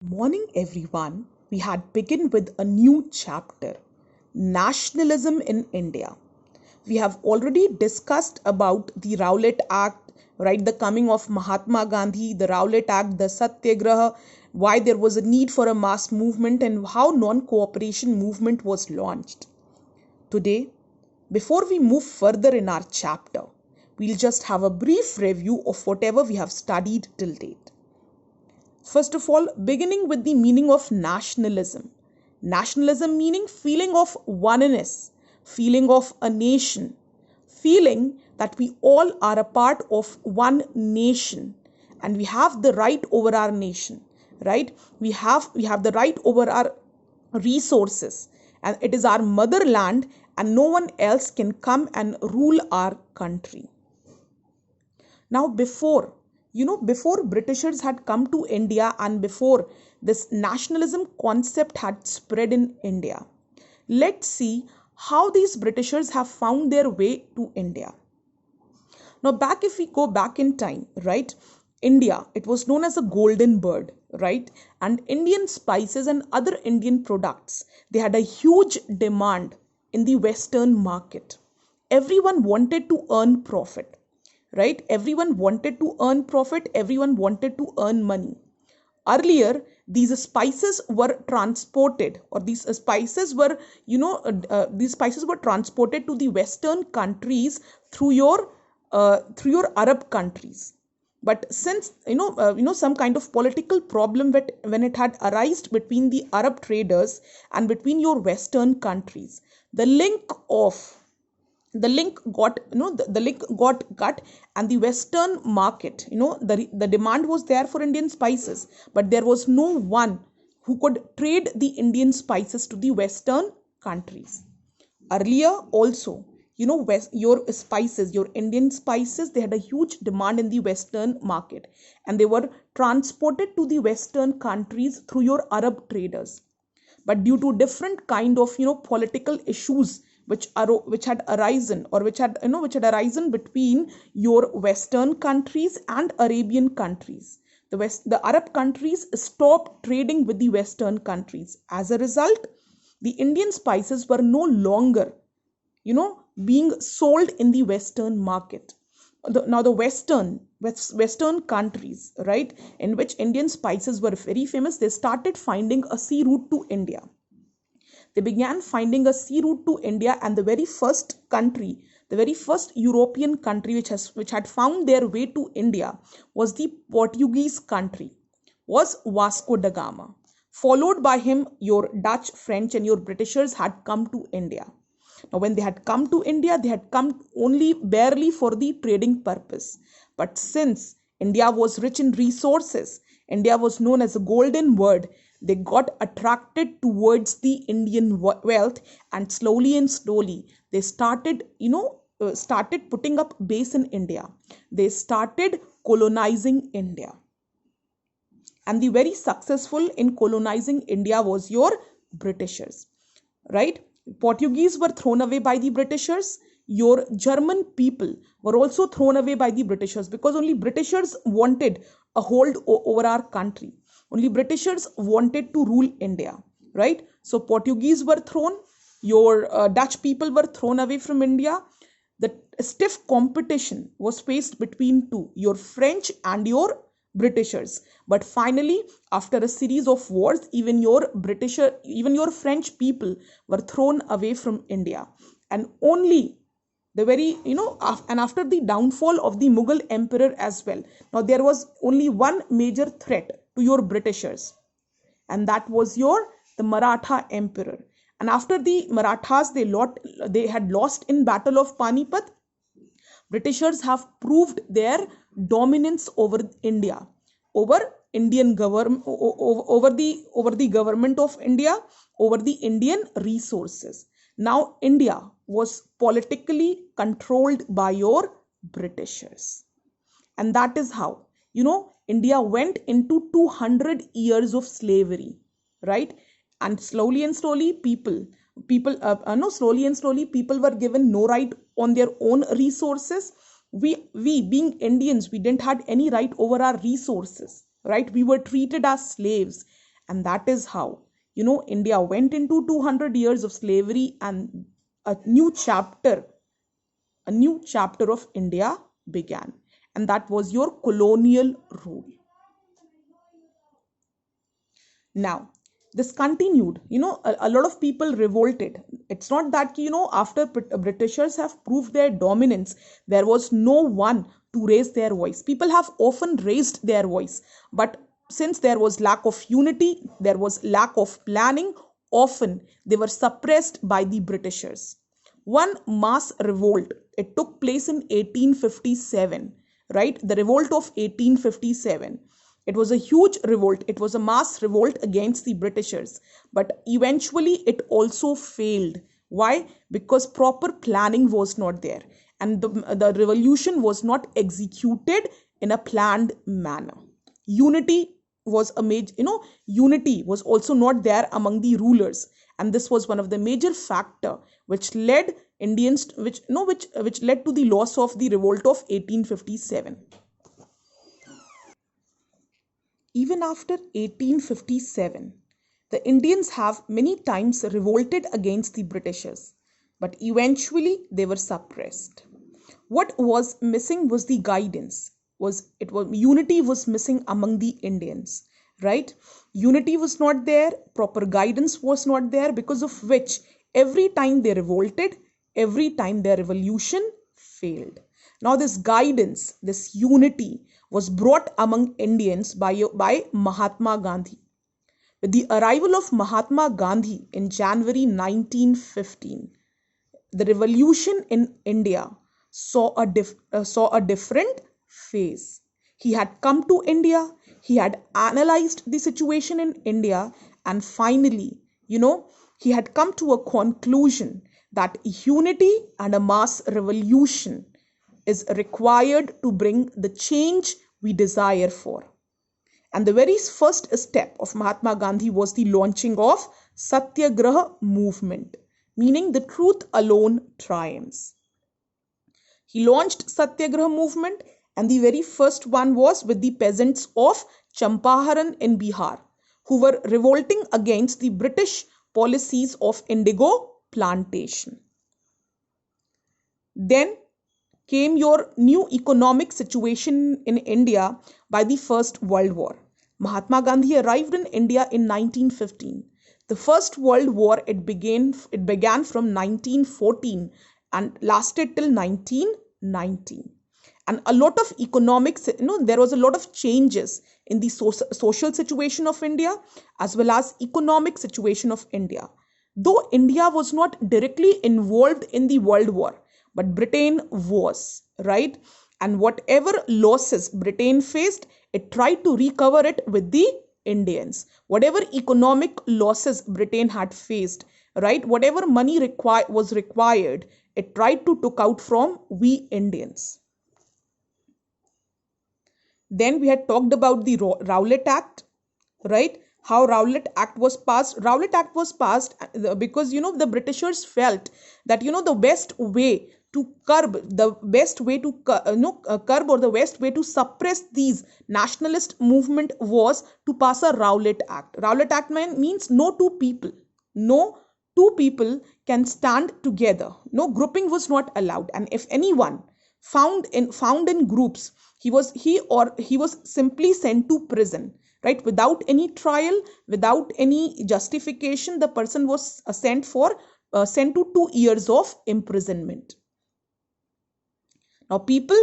Morning, everyone. We had begun with a new chapter, nationalism in India. We have already discussed about the Rowlatt Act, right? The coming of Mahatma Gandhi, the Rowlatt Act, the Satyagraha, why there was a need for a mass movement, and how non-cooperation movement was launched. Today, before we move further in our chapter, we'll just have a brief review of whatever we have studied till date. First of all, beginning with the meaning of nationalism. Nationalism meaning feeling of oneness, feeling of a nation, feeling that we all are a part of one nation and we have the right over our nation, right? We have the right over our resources, and it is our motherland, and no one else can come and rule our country. Now, before Britishers had come to India and before this nationalism concept had spread in India, let's see how these Britishers have found their way to India. Now, if we go back in time, right? India, it was known as a golden bird, right? And Indian spices and other Indian products, they had a huge demand in the Western market. Everyone wanted to earn profit, right? Everyone wanted to earn profit, everyone wanted to earn money. Earlier, these spices were transported, or these spices were transported to the Western countries through your Arab countries. But since some kind of political problem when it had arisen between the Arab traders and between your Western countries, the link of the link got cut, and the Western market, the demand was there for Indian spices, but there was no one who could trade the Indian spices to the Western countries. Earlier also, your Indian spices, they had a huge demand in the Western market, and they were transported to the Western countries through your Arab traders. But due to different kind of political issues which had arisen, or which had arisen between your Western countries and Arabian countries, the Arab countries stopped trading with the Western countries. As a result, the Indian spices were no longer being sold in the Western market. Now the Western countries, right, in which Indian spices were very famous, they started finding a sea route to India. They began finding a sea route to India, and the very first European country which had found their way to India was the Portuguese country, was Vasco da Gama. Followed by him, your Dutch, French, and your Britishers had come to India. Now, when they had come to India, they had come only barely for the trading purpose. But since India was rich in resources, India was known as a golden bird, they got attracted towards the Indian wealth, and slowly they started putting up base in India. They started colonizing India. And the very successful in colonizing India was your Britishers, right? Portuguese were thrown away by the Britishers. Your German people were also thrown away by the Britishers, because only Britishers wanted a hold over our country. Only Britishers wanted to rule India, right? So Portuguese were thrown, your Dutch people were thrown away from India. The stiff competition was faced between two, your French and your Britishers. But finally, after a series of wars, even your French people were thrown away from India. And only and after the downfall of the Mughal emperor as well, now there was only one major threat to your Britishers, and that was the Maratha emperor. And after the Marathas, they had lost in Battle of Panipat, Britishers have proved their dominance over India, over Indian government, over the government of India, over the Indian resources. Now India was politically controlled by your Britishers, and that is how India went into 200 years of slavery, right? And slowly people were given no right on their own resources. We being Indians, we didn't had any right over our resources, right? We were treated as slaves, And that is how, India went into 200 years of slavery, and a new chapter, a new chapter of India began. And that was your colonial rule. Now, this continued. A lot of people revolted. It's not that, after Britishers have proved their dominance, there was no one to raise their voice. People have often raised their voice, but since there was lack of unity, there was lack of planning, often they were suppressed by the Britishers. One mass revolt, it took place in 1857, right? The revolt of 1857. It was a huge revolt. It was a mass revolt against the Britishers. But eventually it also failed. Why? Because proper planning was not there. And the revolution was not executed in a planned manner. Unity was a major, unity was also not there among the rulers. And this was one of the major factor which led Indians, which led to the loss of the revolt of 1857. Even after 1857, the Indians have many times revolted against the Britishers, but eventually they were suppressed. What was missing was the guidance. Unity was missing among the Indians, right? Unity was not there, proper guidance was not there, because of which every time they revolted, every time their revolution failed. Now this guidance, this unity was brought among Indians by Mahatma Gandhi. With the arrival of Mahatma Gandhi in January 1915, the revolution in India saw a different phase. He had come to India, he had analyzed the situation in India, and finally, he had come to a conclusion that unity and a mass revolution is required to bring the change we desire for. And the very first step of Mahatma Gandhi was the launching of Satyagraha movement, meaning the truth alone triumphs. He launched Satyagraha movement, and the very first one was with the peasants of Champaran in Bihar, who were revolting against the British policies of indigo plantation. Then came your new economic situation in India by the First World War. Mahatma Gandhi arrived in India in 1915. The First World War, it began from 1914 and lasted till 1919. And a lot of economics, there was a lot of changes in the social situation of India as well as economic situation of India. Though India was not directly involved in the World War, but Britain was, right? And whatever losses Britain faced, it tried to recover it with the Indians. Whatever economic losses Britain had faced, right? Whatever money was required, it tried to took out from we Indians. Then we had talked about the Rowlatt Act, right? How Rowlatt Act was passed. Rowlatt Act was passed because, the Britishers felt that, the best way to curb, the best way to curb, or the best way to suppress these nationalist movement was to pass a Rowlatt Act. Rowlatt Act means no two people can stand together. No grouping was not allowed, and if anyone found in groups, he was simply sent to prison, right? Without any trial, without any justification, the person was sent to 2 years of imprisonment. Now people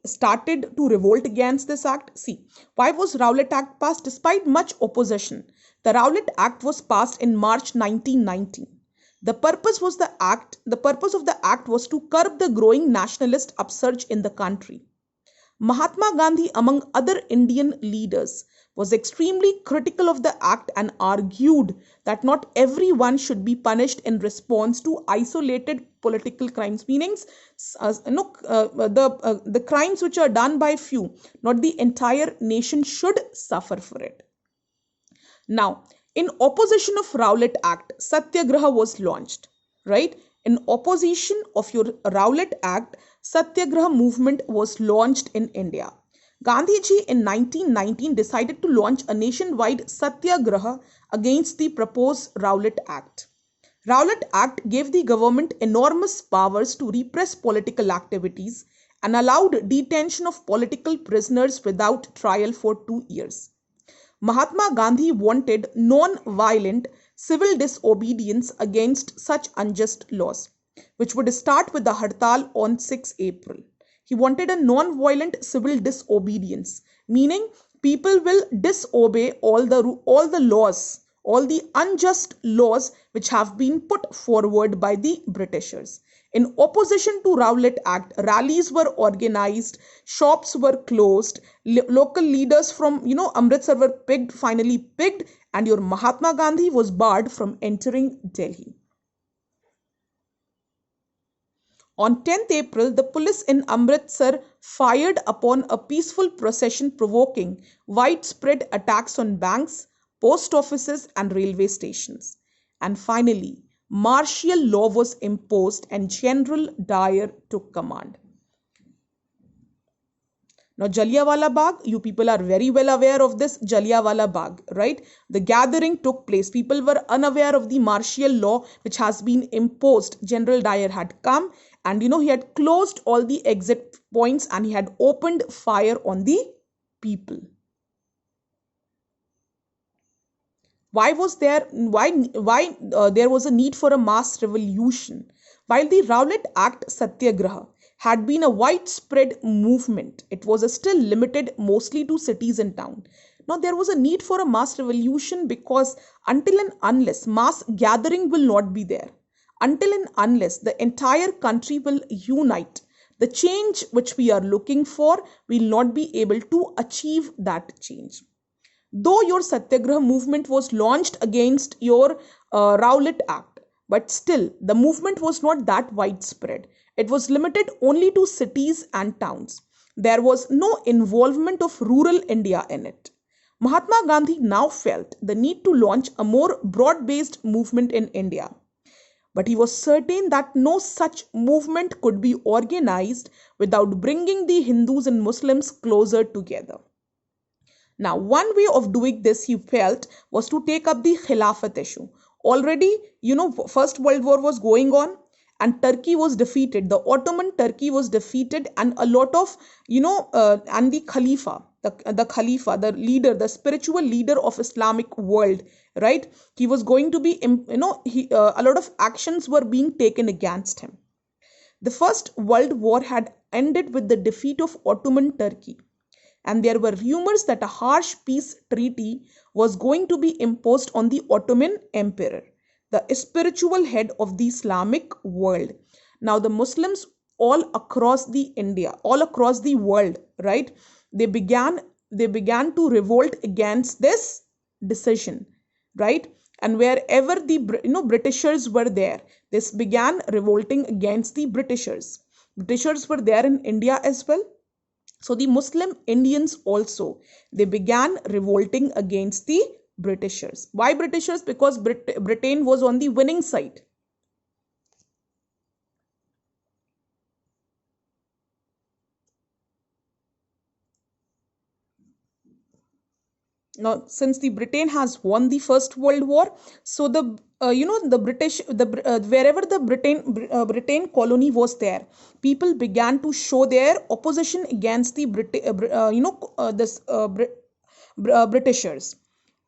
started to revolt against this act. See, why was Rowlatt Act passed? Despite much opposition, the Rowlatt Act was passed in March 1919. The purpose of the act was to curb the growing nationalist upsurge in the country. Mahatma Gandhi, among other Indian leaders, was extremely critical of the act and argued that not everyone should be punished in response to isolated political crimes, meaning the crimes which are done by few, not the entire nation should suffer for it. Now, in opposition of Rowlatt Act, Satyagraha was launched, right? In opposition of your Rowlatt Act, Satyagraha movement was launched in India. Gandhiji in 1919 decided to launch a nationwide satyagraha against the proposed Rowlatt Act. Rowlatt Act gave the government enormous powers to repress political activities and allowed detention of political prisoners without trial for 2 years. Mahatma Gandhi wanted non-violent civil disobedience against such unjust laws, which would start with the Hartal on 6 April. He wanted a non-violent civil disobedience, meaning people will disobey all the laws, all the unjust laws which have been put forward by the Britishers. In opposition to Rowlatt Act, rallies were organized, shops were closed, local leaders from Amritsar were finally picked, and your Mahatma Gandhi was barred from entering Delhi. On 10th April, the police in Amritsar fired upon a peaceful procession, provoking widespread attacks on banks, post offices, and railway stations. And finally, martial law was imposed and General Dyer took command. Now, Jallianwala Bagh, you people are very well aware of this Jallianwala Bagh, right? The gathering took place. People were unaware of the martial law which has been imposed. General Dyer had come and he had closed all the exit points and he had opened fire on the people. Why there was a need for a mass revolution? While the Rowlatt Act Satyagraha had been a widespread movement, it was still limited mostly to cities and towns. Now there was a need for a mass revolution because until and unless mass gathering will not be there, until and unless the entire country will unite, the change which we are looking for will not be able to achieve that change. Though your Satyagraha movement was launched against your Rowlatt Act, but still the movement was not that widespread. It was limited only to cities and towns. There was no involvement of rural India in it. Mahatma Gandhi now felt the need to launch a more broad-based movement in India. But he was certain that no such movement could be organized without bringing the Hindus and Muslims closer together. Now, one way of doing this, he felt, was to take up the Khilafat issue. Already, First World War was going on and Turkey was defeated. The Ottoman Turkey was defeated and a lot of, and the Khalifa, the leader, the spiritual leader of Islamic world, right? He was going to be, a lot of actions were being taken against him. The First World War had ended with the defeat of Ottoman Turkey. And there were rumors that a harsh peace treaty was going to be imposed on the Ottoman Emperor, the spiritual head of the Islamic world. Now the Muslims all across the world, right? They began to revolt against this decision, right? And wherever the Britishers were there, this began revolting against the Britishers. Britishers were there in India as well. So the Muslim Indians also, they began revolting against the Britishers. Why Britishers? Because Britain was on the winning side. Now, since the Britain has won the First World War, so the British, wherever the Britain colony was there, people began to show their opposition against the Britishers.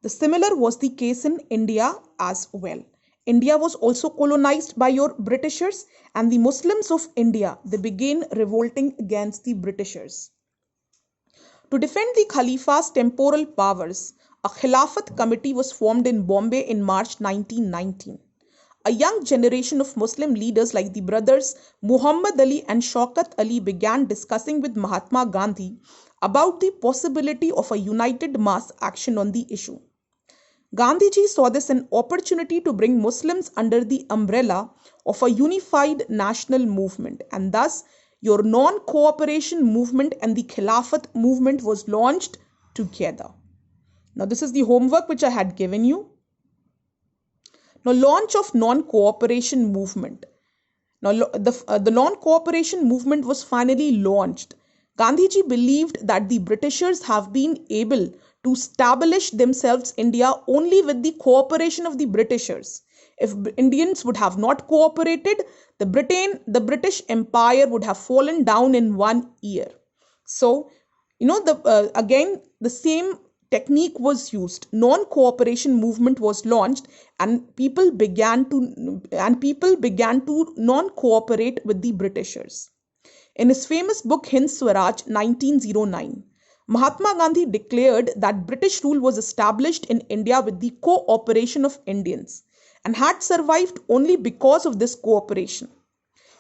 The similar was the case in India as well. India was also colonized by your Britishers, and the Muslims of India, they began revolting against the Britishers. To defend the Khalifa's temporal powers, a Khilafat committee was formed in Bombay in March 1919. A young generation of Muslim leaders like the brothers Muhammad Ali and Shaukat Ali began discussing with Mahatma Gandhi about the possibility of a united mass action on the issue. Gandhiji saw this an opportunity to bring Muslims under the umbrella of a unified national movement, and thus your non-cooperation movement and the Khilafat movement was launched together. Now this is the homework which I had given you. Now launch of non-cooperation movement. Now the non-cooperation movement was finally launched. Gandhiji believed that the Britishers have been able to establish themselves India only with the cooperation of the Britishers. If Indians would have not cooperated, the British Empire would have fallen down in 1 year. So, again the same technique was used. Non-cooperation movement was launched, and people began to non-cooperate with the Britishers. In his famous book Hind Swaraj 1909, Mahatma Gandhi declared that British rule was established in India with the cooperation of Indians and had survived only because of this cooperation.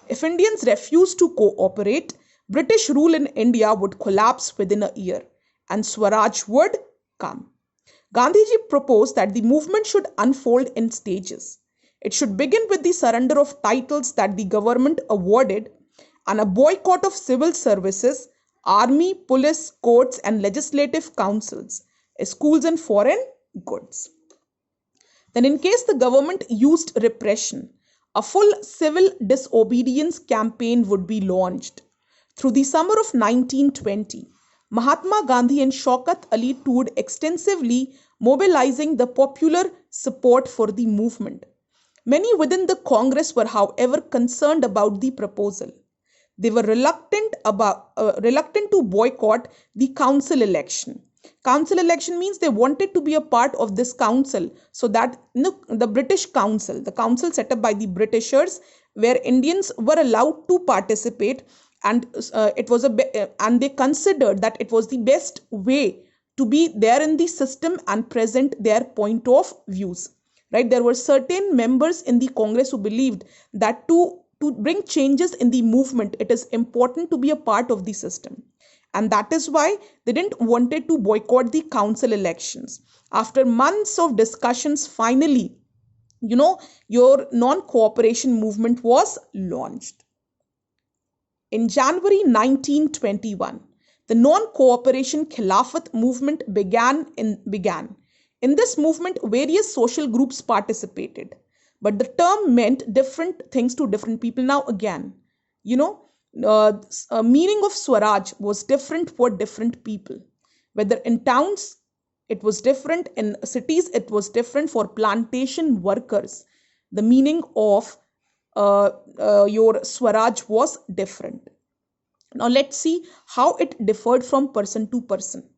If Indians refused to cooperate, British rule in India would collapse within a year and Swaraj would come. Gandhiji proposed that the movement should unfold in stages. It should begin with the surrender of titles that the government awarded and a boycott of civil services, army, police, courts, and legislative councils, schools, and foreign goods. Then, in case the government used repression, a full civil disobedience campaign would be launched. Through the summer of 1920, Mahatma Gandhi and Shaukat Ali toured extensively, mobilizing the popular support for the movement. Many within the Congress were, however, concerned about the proposal. They were reluctant to boycott the council election. Council election means they wanted to be a part of this council, so that the British Council, the council set up by the Britishers, where Indians were allowed to participate, and and they considered that it was the best way to be there in the system and present their point of views. Right? There were certain members in the Congress who believed that to bring changes in the movement, it is important to be a part of the system. And that is why they didn't wanted to boycott the council elections. After months of discussions, finally, your non-cooperation movement was launched. In January 1921, the non-cooperation Khilafat movement began. In this movement, various social groups participated. But the term meant different things to different people. Now again, meaning of Swaraj was different for different people. Whether in towns, it was different. In cities, it was different. For plantation workers, the meaning of your Swaraj was different. Now let's see how it differed from person to person.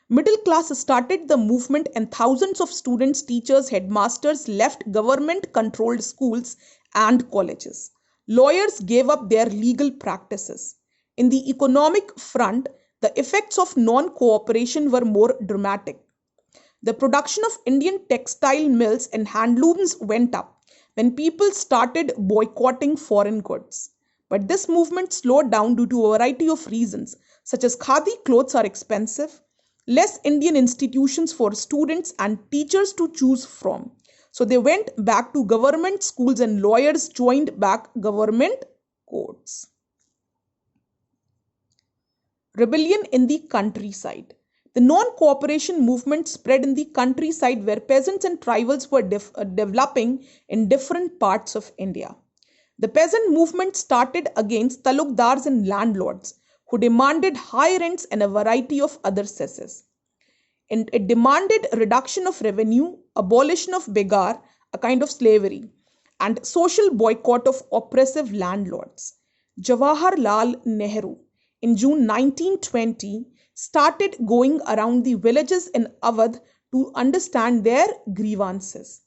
Middle class started the movement, and thousands of students, teachers, headmasters left government-controlled schools and colleges. Lawyers gave up their legal practices. In the economic front, the effects of non-cooperation were more dramatic. The production of Indian textile mills and handlooms went up when people started boycotting foreign goods. But this movement slowed down due to a variety of reasons, such as khadi clothes are expensive, less Indian institutions for students and teachers to choose from. So they went back to government schools and lawyers joined back government courts. Rebellion in the countryside. The non-cooperation movement spread in the countryside where peasants and tribals were developing in different parts of India. The peasant movement started against talukdars and landlords who demanded high rents and a variety of other cesses. And it demanded reduction of revenue, abolition of begar, a kind of slavery, and social boycott of oppressive landlords. Jawaharlal Nehru, in June 1920, started going around the villages in Awadh to understand their grievances.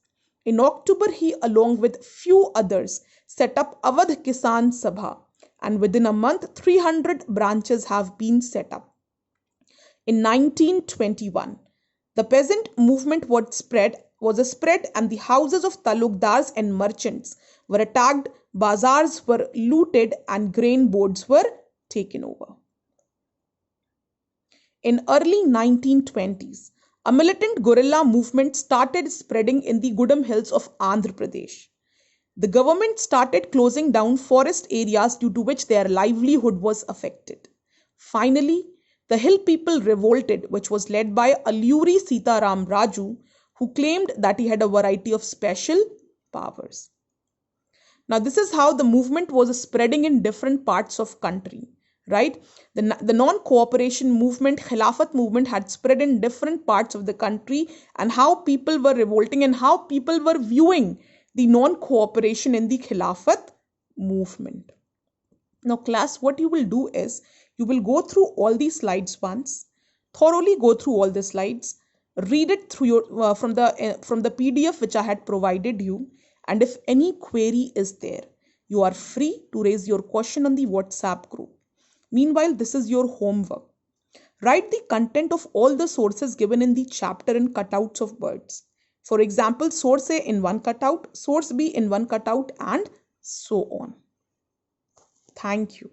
In October, he, along with few others, set up Awadh Kisan Sabha, and within a month, 300 branches have been set up. In 1921, the peasant movement was a spread, and the houses of talukdars and merchants were attacked, bazaars were looted, and grain boards were taken over. In early 1920s, a militant guerrilla movement started spreading in the Gudam hills of Andhra Pradesh. The government started closing down forest areas due to which their livelihood was affected. Finally, the hill people revolted, which was led by Alluri Sitaram Raju, who claimed that he had a variety of special powers. Now, this is how the movement was spreading in different parts of country. right? The non-cooperation movement, Khilafat movement, had spread in different parts of the country, and how people were revolting and how people were viewing the non-cooperation in the Khilafat movement. Now, class, what you will do is you will go through all these slides once, thoroughly go through all the slides, read it through your from the PDF which I had provided you, and if any query is there, you are free to raise your question on the WhatsApp group. Meanwhile, this is your homework. Write the content of all the sources given in the chapter in cutouts of words. For example, source A in one cutout, source B in one cutout, and so on. Thank you.